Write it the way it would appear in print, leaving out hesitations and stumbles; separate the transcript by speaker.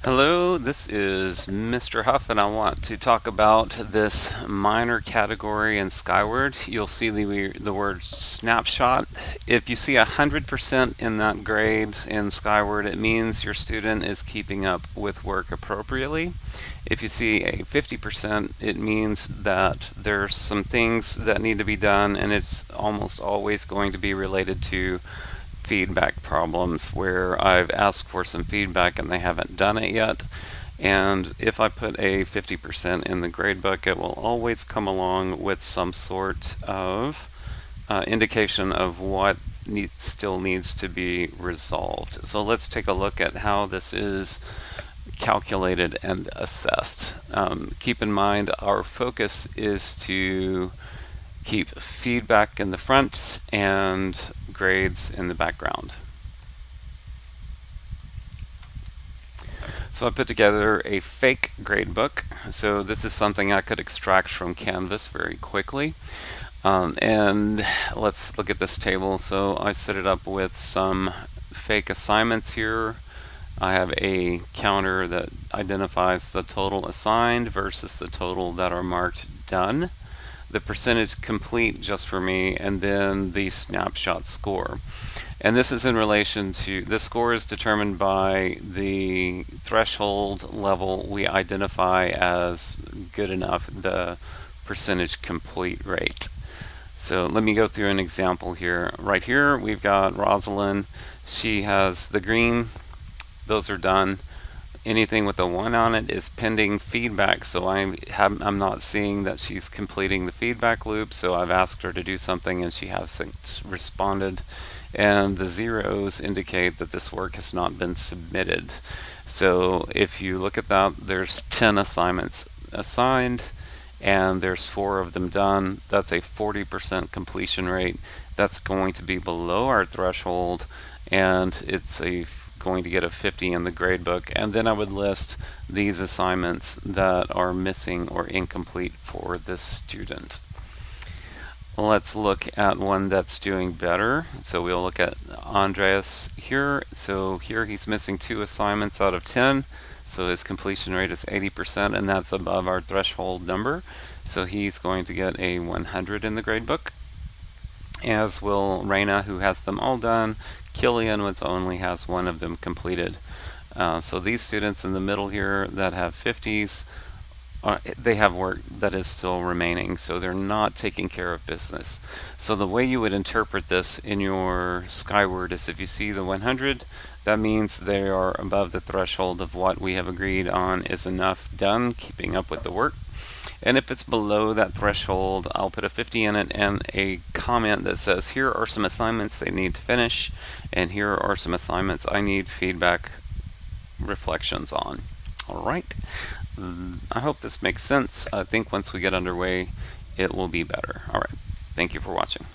Speaker 1: Hello, this is Mr. Huff, and I want to talk about this minor category in Skyward. You'll see the word snapshot. If you see 100% in that grade in Skyward, it means your student is keeping up with work appropriately. If you see a 50%, it means that there's some things that need to be done, and it's almost always going to be related to feedback problems where I've asked for some feedback and they haven't done it yet. And if I put a 50% in the gradebook, it will always come along with some sort of indication of what still needs to be resolved. So let's take a look at how this is calculated and assessed. Keep in mind our focus is to keep feedback in the front and grades in the background. So I put together a fake gradebook. So this is something I could extract from Canvas very quickly. And let's look at this table. So I set it up with some fake assignments here. I have a counter that identifies the total assigned versus the total that are marked done, the percentage complete just for me, and then the snapshot score. And this is in relation to, the score is determined by the threshold level we identify as good enough, the percentage complete rate. So let me go through an example here. Right here we've got Rosalind. She has the green, those are done. Anything with a 1 on it is pending feedback, so I'm not seeing that she's completing the feedback loop, so I've asked her to do something and she hasn't responded. And the zeros indicate that this work has not been submitted. So if you look at that, there's 10 assignments assigned and there's 4 of them done. That's a 40% completion rate. That's going to be below our threshold, and it's going to get a 50 in the gradebook. And then I would list these assignments that are missing or incomplete for this student. Let's look at one that's doing better. So we'll look at Andreas here. So here he's missing 2 assignments out of 10. So his completion rate is 80%, and that's above our threshold number. So he's going to get a 100 in the gradebook, as will Raina, who has them all done. Killian, which only has 1 of them completed. So these students in the middle here that have 50s, they have work that is still remaining, so they're not taking care of business. So the way you would interpret this in your Skyward is if you see the 100, that means they are above the threshold of what we have agreed on is enough done, keeping up with the work. And if it's below that threshold, I'll put a 50 in it and a comment that says, here are some assignments they need to finish, and here are some assignments I need feedback reflections on. All right. I hope this makes sense. I think once we get underway, it will be better. All right. Thank you for watching.